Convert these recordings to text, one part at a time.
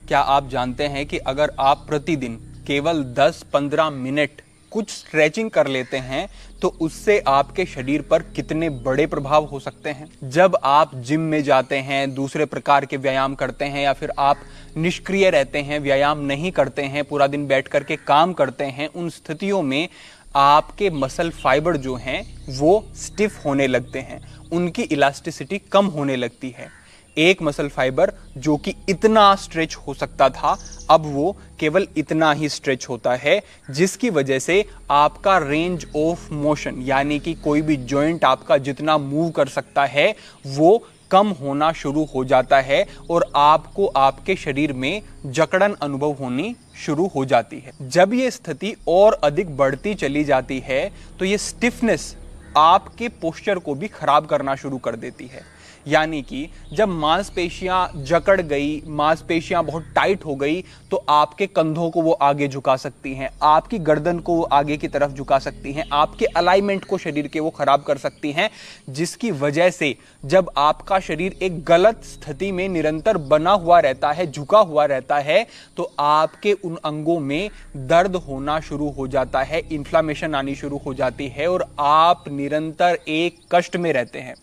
क्या आप जानते हैं कि अगर आप प्रतिदिन केवल 10-15 मिनट कुछ स्ट्रेचिंग कर लेते हैं तो उससे आपके शरीर पर कितने बड़े प्रभाव हो सकते हैं। जब आप जिम में जाते हैं, दूसरे प्रकार के व्यायाम करते हैं या फिर आप निष्क्रिय रहते हैं, व्यायाम नहीं करते हैं, पूरा दिन बैठ करके काम करते हैं, उन स्थितियों में आपके मसल फाइबर जो हैं वो स्टिफ होने लगते हैं, उनकी इलास्टिसिटी कम होने लगती है। एक मसल फाइबर जो कि इतना स्ट्रेच हो सकता था, अब वो केवल इतना ही स्ट्रेच होता है, जिसकी वजह से आपका रेंज ऑफ मोशन यानी कि कोई भी जॉइंट आपका जितना मूव कर सकता है वो कम होना शुरू हो जाता है और आपको आपके शरीर में जकड़न अनुभव होनी शुरू हो जाती है। जब ये स्थिति और अधिक बढ़ती चली जाती है तो ये स्टिफनेस आपके पोस्चर को भी खराब करना शुरू कर देती है। यानी कि जब मांसपेशियां जकड़ गई, मांसपेशियां बहुत टाइट हो गई, तो आपके कंधों को वो आगे झुका सकती हैं, आपकी गर्दन को वो आगे की तरफ झुका सकती हैं, आपके अलाइनमेंट को शरीर के वो खराब कर सकती हैं, जिसकी वजह से जब आपका शरीर एक गलत स्थिति में निरंतर बना हुआ रहता है, झुका हुआ रहता है, तो आपके उन अंगों में दर्द होना शुरू हो जाता है, इन्फ्लामेशन आनी शुरू हो जाती है और आप निरंतर एक कष्ट में रहते हैं।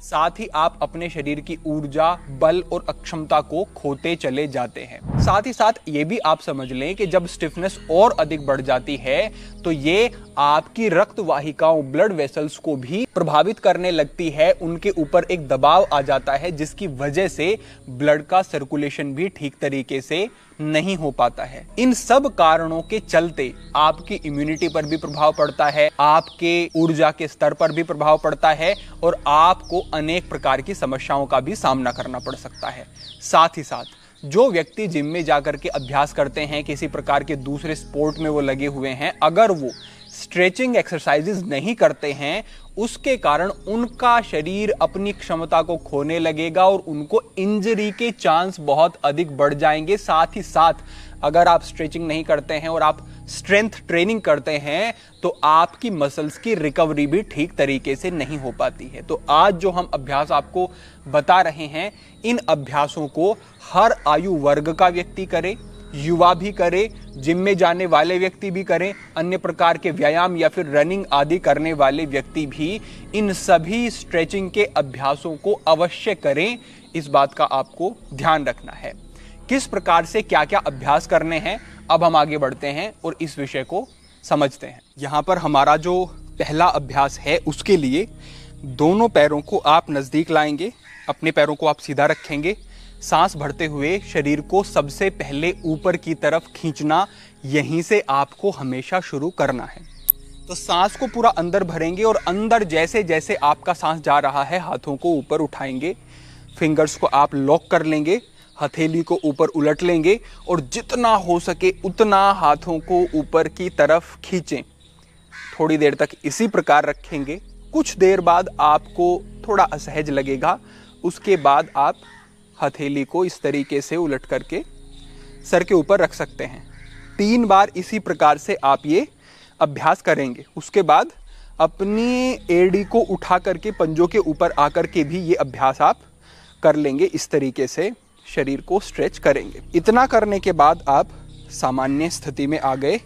साथ ही आप अपने शरीर की ऊर्जा, बल और अक्षमता को खोते चले जाते हैं। साथ ही साथ ये भी आप समझ लें कि जब स्टिफनेस और अधिक बढ़ जाती है तो ये आपकी रक्त वाहिकाओं, ब्लड वेसल्स को भी प्रभावित करने लगती है, उनके ऊपर एक दबाव आ जाता है, जिसकी वजह से ब्लड का सर्कुलेशन भी ठीक तरीके से नहीं हो पाता है। इन सब कारणों के चलते आपकी इम्यूनिटी पर भी प्रभाव पड़ता है, आपके ऊर्जा के स्तर पर भी प्रभाव पड़ता है और आपको अनेक प्रकार की समस्याओं का भी सामना करना पड़ सकता है। साथ ही साथ जो व्यक्ति जिम में जाकर के अभ्यास करते हैं, किसी प्रकार के दूसरे स्पोर्ट में वो लगे हुए हैं, अगर वो स्ट्रेचिंग एक्सरसाइजेज नहीं करते हैं, उसके कारण उनका शरीर अपनी क्षमता को खोने लगेगा और उनको इंजरी के चांस बहुत अधिक बढ़ जाएंगे। साथ ही साथ अगर आप स्ट्रेचिंग नहीं करते हैं और आप स्ट्रेंथ ट्रेनिंग करते हैं तो आपकी मसल्स की रिकवरी भी ठीक तरीके से नहीं हो पाती है। तो आज जो हम अभ्यास आपको बता रहे हैं, इन अभ्यासों को हर आयु वर्ग का व्यक्ति करे, युवा भी करे, जिम में जाने वाले व्यक्ति भी करें, अन्य प्रकार के व्यायाम या फिर रनिंग आदि करने वाले व्यक्ति भी इन सभी स्ट्रेचिंग के अभ्यासों को अवश्य करें। इस बात का आपको ध्यान रखना है। किस प्रकार से क्या क्या अभ्यास करने हैं, अब हम आगे बढ़ते हैं और इस विषय को समझते हैं। यहाँ पर हमारा जो पहला अभ्यास है, उसके लिए दोनों पैरों को आप नज़दीक लाएंगे, अपने पैरों को आप सीधा रखेंगे, सांस भरते हुए शरीर को सबसे पहले ऊपर की तरफ खींचना, यहीं से आपको हमेशा शुरू करना है। तो सांस को पूरा अंदर भरेंगे और अंदर जैसे जैसे आपका सांस जा रहा है, हाथों को ऊपर उठाएंगे, फिंगर्स को आप लॉक कर लेंगे, हथेली को ऊपर उलट लेंगे और जितना हो सके उतना हाथों को ऊपर की तरफ खींचें। थोड़ी देर तक इसी प्रकार रखेंगे। कुछ देर बाद आपको थोड़ा असहज लगेगा, उसके बाद आप हथेली को इस तरीके से उलट करके सर के ऊपर रख सकते हैं। 3 बार इसी प्रकार से आप ये अभ्यास करेंगे। उसके बाद अपनी एड़ी को उठा करके पंजों के ऊपर आकर के भी ये अभ्यास आप कर लेंगे। इस तरीके से शरीर को स्ट्रेच करेंगे। इतना करने के बाद आप सामान्य स्थिति में आ गए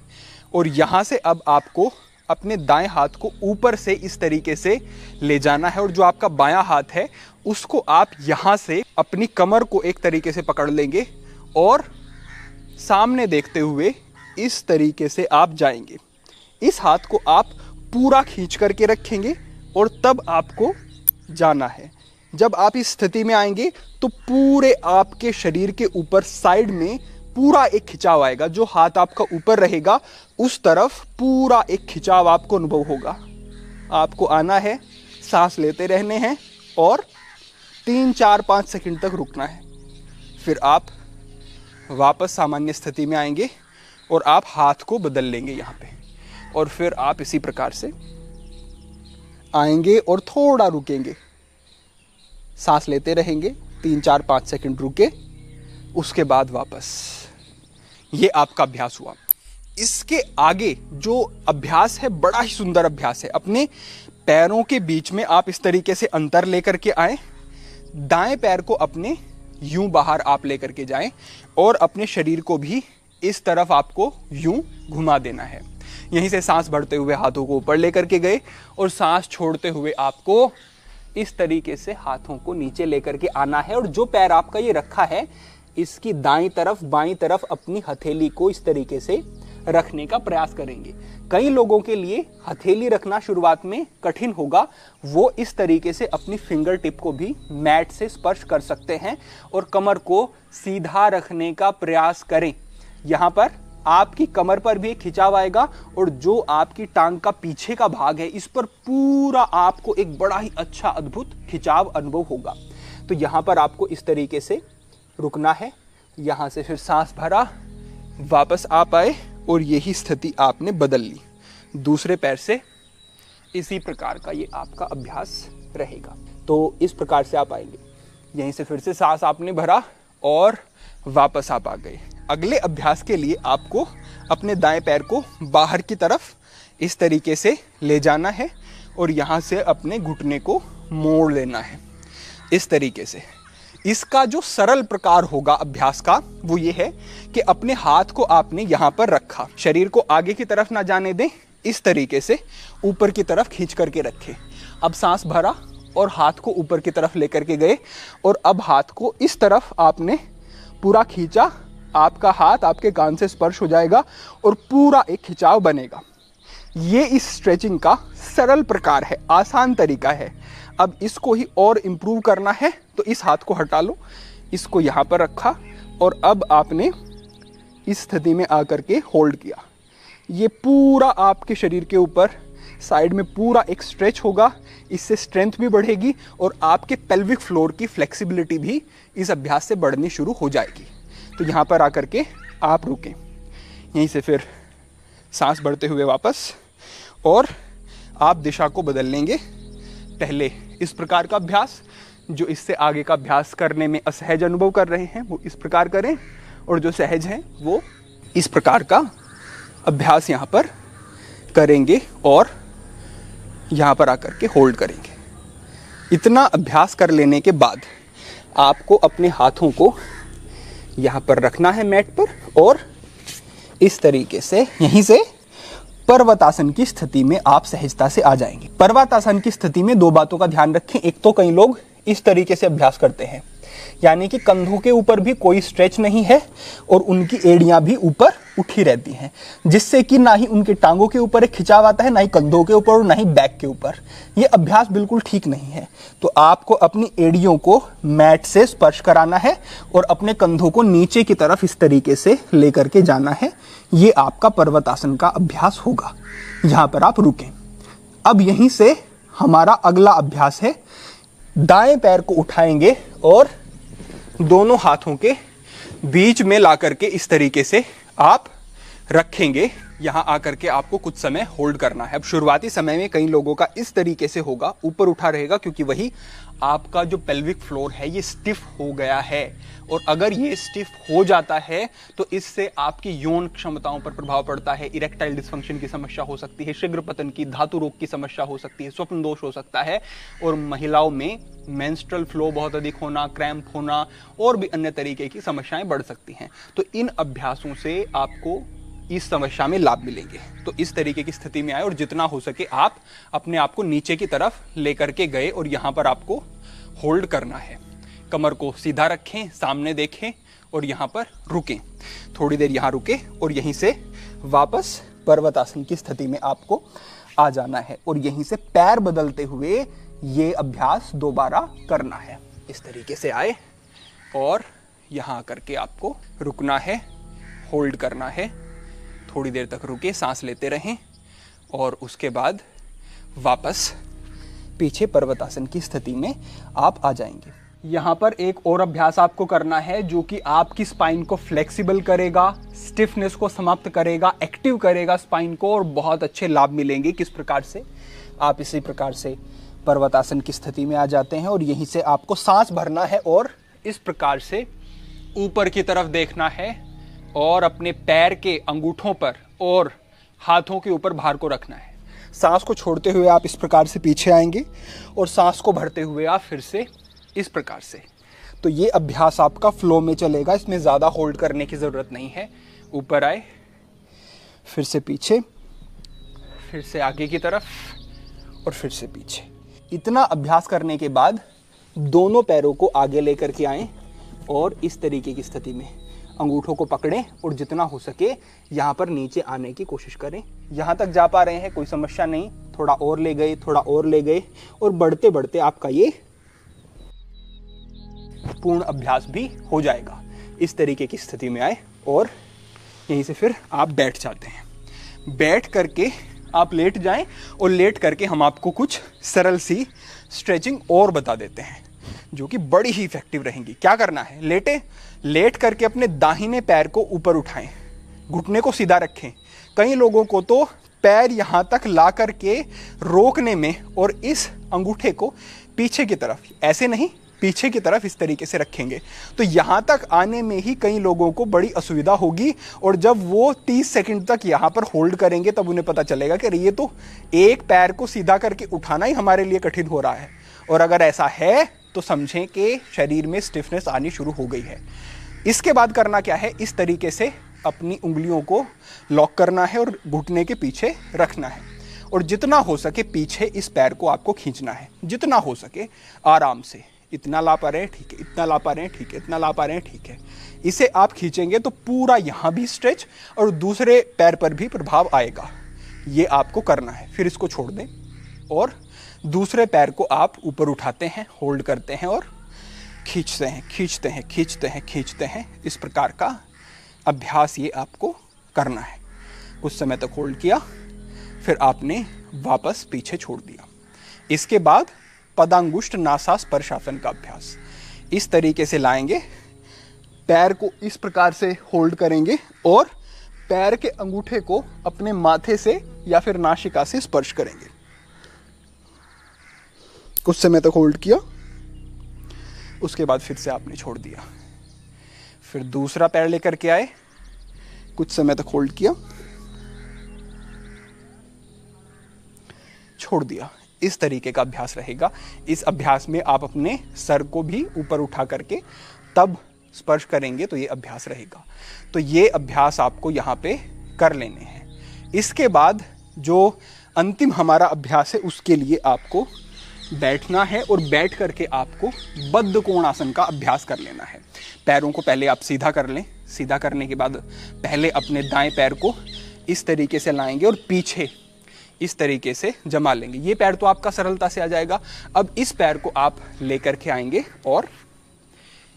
और यहाँ से अब आपको अपने दाएं हाथ को ऊपर से इस तरीके से ले जाना है और जो आपका बायां हाथ है उसको आप यहाँ से अपनी कमर को एक तरीके से पकड़ लेंगे और सामने देखते हुए इस तरीके से आप जाएंगे। इस हाथ को आप पूरा खींच करके रखेंगे और तब आपको जाना है। जब आप इस स्थिति में आएंगे तो पूरे आपके शरीर के ऊपर साइड में पूरा एक खिंचाव आएगा। जो हाथ आपका ऊपर रहेगा उस तरफ पूरा एक खिंचाव आपको अनुभव होगा। आपको आना है, सांस लेते रहने हैं और 3, 4, 5 सेकंड तक रुकना है। फिर आप वापस सामान्य स्थिति में आएंगे और आप हाथ को बदल लेंगे यहाँ पे और फिर आप इसी प्रकार से आएंगे और थोड़ा रुकेंगे, सांस लेते रहेंगे, 3, 4, 5 सेकंड रुके, उसके बाद वापस। ये आपका अभ्यास हुआ। इसके आगे जो अभ्यास है बड़ा ही सुंदर अभ्यास है। अपने पैरों के बीच में आप इस तरीके से अंतर लेकर के आए, दाएं पैर को अपने यूं बाहर आप लेकर के जाएं और अपने शरीर को भी इस तरफ आपको यूं घुमा देना है। यहीं से सांस भरते हुए हाथों को ऊपर लेकर के गए और सांस छोड़ते हुए आपको इस तरीके से हाथों को नीचे लेकर के आना है। और जो पैर आपका ये रखा है, इसकी दाईं तरफ बाईं तरफ अपनी हथेली को इस तरीके से रखने का प्रयास करेंगे। कई लोगों के लिए हथेली रखना शुरुआत में कठिन होगा, वो इस तरीके से अपनी फिंगर टिप को भी मैट से स्पर्श कर सकते हैं और कमर को सीधा रखने का प्रयास करें। यहाँ पर आपकी कमर पर भी एक खिंचाव आएगा और जो आपकी टांग का पीछे का भाग है, इस पर पूरा आपको एक बड़ा ही अच्छा अद्भुत खिंचाव अनुभव होगा। तो यहाँ पर आपको इस तरीके से रुकना है। यहाँ से फिर सांस भरा, वापस आप आए और यही स्थिति आपने बदल ली। दूसरे पैर से इसी प्रकार का ये आपका अभ्यास रहेगा। तो इस प्रकार से आप आएंगे। यहीं से फिर से सांस आपने भरा और वापस आप आ गए। अगले अभ्यास के लिए आपको अपने दाएं पैर को बाहर की तरफ इस तरीके से ले जाना है और यहाँ से अपने घुटने को मोड़ लेना है इस तरीके से। इसका जो सरल प्रकार होगा अभ्यास का वो ये है कि अपने हाथ को आपने यहाँ पर रखा, शरीर को आगे की तरफ ना जाने दें, इस तरीके से ऊपर की तरफ खींच करके रखें। अब सांस भरा और हाथ को ऊपर की तरफ लेकर के गए और अब हाथ को इस तरफ आपने पूरा खींचा। आपका हाथ आपके कान से स्पर्श हो जाएगा और पूरा एक खिंचाव बनेगा। ये इस स्ट्रेचिंग का सरल प्रकार है, आसान तरीका है। अब इसको ही और इम्प्रूव करना है तो इस हाथ को हटा लो, इसको यहाँ पर रखा और अब आपने इस स्थिति में आकर के होल्ड किया। ये पूरा आपके शरीर के ऊपर साइड में पूरा एक स्ट्रेच होगा, इससे स्ट्रेंथ भी बढ़ेगी और आपके पेल्विक फ्लोर की फ्लेक्सिबिलिटी भी इस अभ्यास से बढ़नी शुरू हो जाएगी। तो यहाँ पर आकर के आप रुकें। यहीं से फिर सांस बढ़ते हुए वापस और आप दिशा को बदल लेंगे। पहले इस प्रकार का अभ्यास, जो इससे आगे का अभ्यास करने में असहज अनुभव कर रहे हैं वो इस प्रकार करें और जो सहज हैं वो इस प्रकार का अभ्यास यहाँ पर करेंगे और यहाँ पर आकर के होल्ड करेंगे। इतना अभ्यास कर लेने के बाद आपको अपने हाथों को यहाँ पर रखना है मैट पर और इस तरीके से यहीं से पर्वतासन की स्थिति में आप सहजता से आ जाएंगे। पर्वतासन की स्थिति में दो बातों का ध्यान रखें। एक तो कई लोग इस तरीके से अभ्यास करते हैं, यानी कि कंधों के ऊपर भी कोई स्ट्रेच नहीं है और उनकी एड़ियां भी ऊपर उठी रहती हैं, जिससे कि ना ही उनके टांगों के ऊपर एक खिंचाव आता है, ना ही कंधों के ऊपर और ना ही बैक के ऊपर। ये अभ्यास बिल्कुल ठीक नहीं है। तो आपको अपनी एड़ियों को मैट से स्पर्श कराना है और अपने कंधों को नीचे की तरफ इस तरीके से लेकर के जाना है। ये आपका पर्वतासन का अभ्यास होगा। यहाँ पर आप रुकें। अब यहीं से हमारा अगला अभ्यास है, दाएं पैर को उठाएंगे और दोनों हाथों के बीच में ला करके इस तरीके से आप रखेंगे। यहाँ आकर के आपको कुछ समय होल्ड करना है। अब शुरुआती समय में कई लोगों का इस तरीके से होगा, ऊपर उठा रहेगा, क्योंकि वही आपका जो पेल्विक फ्लोर है ये स्टिफ हो गया है। और अगर ये स्टिफ हो जाता है तो इससे आपकी यौन क्षमताओं पर प्रभाव पड़ता है। इरेक्टाइल डिस्फंक्शन की समस्या हो सकती है, शीघ्र पतन की, धातु रोग की समस्या हो सकती है, स्वप्न दोष हो सकता है और महिलाओं में मेंस्ट्रुअल फ्लो बहुत अधिक होना, क्रैम्प होना और भी अन्य तरीके की समस्याएं बढ़ सकती हैं। तो इन अभ्यासों से आपको इस समस्या में लाभ मिलेंगे। तो इस तरीके की स्थिति में आए और जितना हो सके आप अपने आप को नीचे की तरफ लेकर के गए और यहाँ पर आपको होल्ड करना है। कमर को सीधा रखें, सामने देखें और यहाँ पर रुकें। थोड़ी देर यहाँ रुके और यहीं से वापस पर्वतासन की स्थिति में आपको आ जाना है और यहीं से पैर बदलते हुए ये अभ्यास दोबारा करना है। इस तरीके से आए और यहाँ करके आपको रुकना है, होल्ड करना है। थोड़ी देर तक रुके, सांस लेते रहें और उसके बाद वापस पीछे पर्वतासन की स्थिति में आप आ जाएंगे। यहाँ पर एक और अभ्यास आपको करना है जो कि आपकी स्पाइन को फ्लेक्सिबल करेगा, स्टिफनेस को समाप्त करेगा, एक्टिव करेगा स्पाइन को और बहुत अच्छे लाभ मिलेंगे। किस प्रकार से? आप इसी प्रकार से पर्वतासन की स्थिति में आ जाते हैं और यहीं से आपको सांस भरना है और इस प्रकार से ऊपर की तरफ देखना है और अपने पैर के अंगूठों पर और हाथों के ऊपर भार को रखना है। सांस को छोड़ते हुए आप इस प्रकार से पीछे आएंगे और सांस को भरते हुए आप फिर से इस प्रकार से। तो ये अभ्यास आपका फ्लो में चलेगा, इसमें ज़्यादा होल्ड करने की ज़रूरत नहीं है। ऊपर आए, फिर से पीछे, फिर से आगे की तरफ और फिर से पीछे। इतना अभ्यास करने के बाद दोनों पैरों को आगे लेकर के आएं और इस तरीके की स्थिति में अंगूठों को पकड़ें और जितना हो सके यहाँ पर नीचे आने की कोशिश करें। यहाँ तक जा पा रहे हैं कोई समस्या नहीं, थोड़ा और ले गए, थोड़ा और ले गए, और बढ़ते बढ़ते आपका ये पूर्ण अभ्यास भी हो जाएगा। इस तरीके की स्थिति में आए और यहीं से फिर आप बैठ जाते हैं। बैठ करके आप लेट जाएं और लेट करके हम आपको कुछ सरल सी स्ट्रेचिंग और बता देते हैं जो कि बड़ी ही इफेक्टिव रहेंगी। क्या करना है, लेट करके अपने दाहिने पैर को ऊपर उठाएं, घुटने को सीधा रखें। कई लोगों को तो पैर यहां तक ला करके रोकने में और इस अंगूठे को पीछे की तरफ, ऐसे नहीं पीछे की तरफ इस तरीके से रखेंगे, तो यहां तक आने में ही कई लोगों को बड़ी असुविधा होगी। और जब वो 30 सेकंड तक यहां पर होल्ड करेंगे तब उन्हें पता चलेगा कि ये तो एक पैर को सीधा करके उठाना ही हमारे लिए कठिन हो रहा है। और अगर ऐसा है तो समझें कि शरीर में स्टिफनेस आनी शुरू हो गई है। इसके बाद करना क्या है, इस तरीके से अपनी उंगलियों को लॉक करना है और घुटने के पीछे रखना है और जितना हो सके पीछे इस पैर को आपको खींचना है, जितना हो सके आराम से। इतना ला पा रहे हैं, ठीक है, इतना ला पा रहे हैं, ठीक है, इतना ला पा रहे हैं, ठीक है। इसे आप खींचेंगे तो पूरा यहां भी स्ट्रेच और दूसरे पैर पर भी प्रभाव आएगा। ये आपको करना है। फिर इसको छोड़ दें और दूसरे पैर को आप ऊपर उठाते हैं, होल्ड करते हैं और खींचते हैं, खींचते हैं, खींचते हैं, खींचते हैं। इस प्रकार का अभ्यास ये आपको करना है। कुछ समय तक होल्ड किया, फिर आपने वापस पीछे छोड़ दिया। इसके बाद पदांगुष्ठ नासास्पर्शासन का अभ्यास इस तरीके से लाएंगे, पैर को इस प्रकार से होल्ड करेंगे और पैर के अंगूठे को अपने माथे से या फिर नासिका से स्पर्श करेंगे। कुछ समय तक होल्ड किया, उसके बाद फिर से आपने छोड़ दिया। फिर दूसरा पैर लेकर के आए, कुछ समय तक होल्ड किया, छोड़ दिया। इस तरीके का अभ्यास रहेगा। इस अभ्यास में आप अपने सर को भी ऊपर उठा करके तब स्पर्श करेंगे तो ये अभ्यास रहेगा। तो ये अभ्यास आपको यहाँ पे कर लेने हैं। इसके बाद जो अंतिम हमारा अभ्यास है उसके लिए आपको बैठना है और बैठ करके आपको बद्ध कोणासन का अभ्यास कर लेना है। पैरों को पहले आप सीधा कर लें। सीधा करने के बाद पहले अपने दाएं पैर को इस तरीके से लाएंगे और पीछे इस तरीके से जमा लेंगे। ये पैर तो आपका सरलता से आ जाएगा। अब इस पैर को आप लेकर के आएंगे और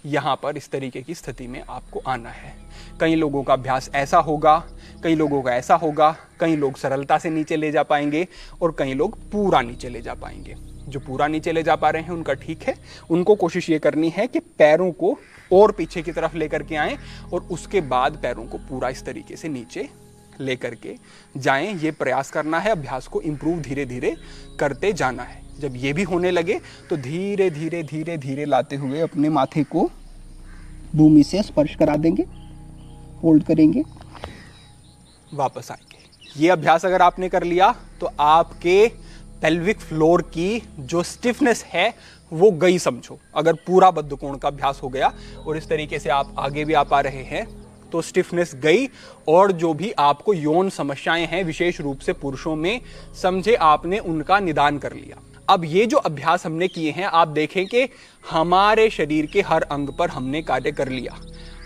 यहाँ पर इस तरीके की स्थिति में आपको आना है। कई लोगों का अभ्यास ऐसा होगा, कई लोगों का ऐसा होगा, कई लोग सरलता से नीचे ले जा पाएंगे और कई लोग पूरा नीचे ले जा पाएंगे। जो पूरा नीचे ले जा पा रहे हैं उनका ठीक है, उनको कोशिश ये करनी है कि पैरों को और पीछे की तरफ लेकर के आएं और उसके बाद पैरों को पूरा इस तरीके से नीचे लेकर के जाएं। ये प्रयास करना है, अभ्यास को इम्प्रूव धीरे धीरे करते जाना है। जब ये भी होने लगे तो धीरे धीरे धीरे धीरे लाते हुए अपने माथे को भूमि से स्पर्श करा देंगे, होल्ड करेंगे, वापस आएंगे। ये अभ्यास अगर आपने कर लिया तो आपके पेल्विक फ्लोर की जो स्टिफनेस है वो गई समझो। अगर पूरा बद्धकोण का अभ्यास हो गया और इस तरीके से आप आगे भी आ पा रहे हैं तो स्टिफनेस गई और जो भी आपको यौन समस्याएं हैं विशेष रूप से पुरुषों में, समझे आपने उनका निदान कर लिया। अब ये जो अभ्यास हमने किए हैं आप देखें कि हमारे शरीर के हर अंग पर हमने कार्य कर लिया।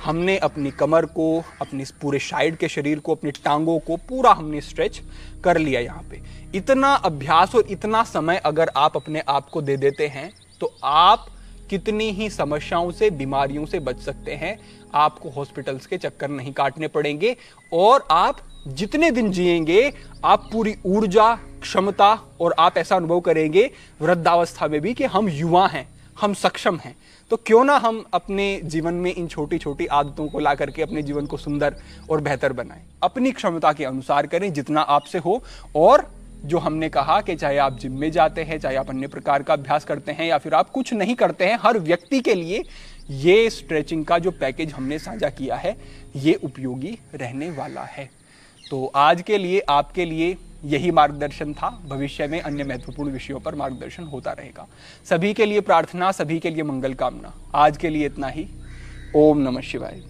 हमने अपनी कमर को, अपने पूरे साइड के शरीर को, अपनी टांगों को पूरा हमने स्ट्रेच कर लिया। यहाँ पे इतना अभ्यास और इतना समय अगर आप अपने आप को दे देते हैं तो आप कितनी ही समस्याओं से, बीमारियों से बच सकते हैं। आपको हॉस्पिटल्स के चक्कर नहीं काटने पड़ेंगे और आप जितने दिन जिएंगे आप पूरी ऊर्जा, क्षमता और आप ऐसा अनुभव करेंगे वृद्धावस्था में भी कि हम युवा हैं, हम सक्षम हैं। तो क्यों ना हम अपने जीवन में इन छोटी छोटी आदतों को ला करके अपने जीवन को सुंदर और बेहतर बनाएं। अपनी क्षमता के अनुसार करें जितना आपसे हो। और जो हमने कहा कि चाहे आप जिम में जाते हैं, चाहे आप अन्य प्रकार का अभ्यास करते हैं या फिर आप कुछ नहीं करते हैं, हर व्यक्ति के लिए ये स्ट्रेचिंग का जो पैकेज हमने साझा किया है ये उपयोगी रहने वाला है। तो आज के लिए आपके लिए यही मार्गदर्शन था। भविष्य में अन्य महत्वपूर्ण विषयों पर मार्गदर्शन होता रहेगा। सभी के लिए प्रार्थना, सभी के लिए मंगल कामना। आज के लिए इतना ही। ओम नमः शिवाय।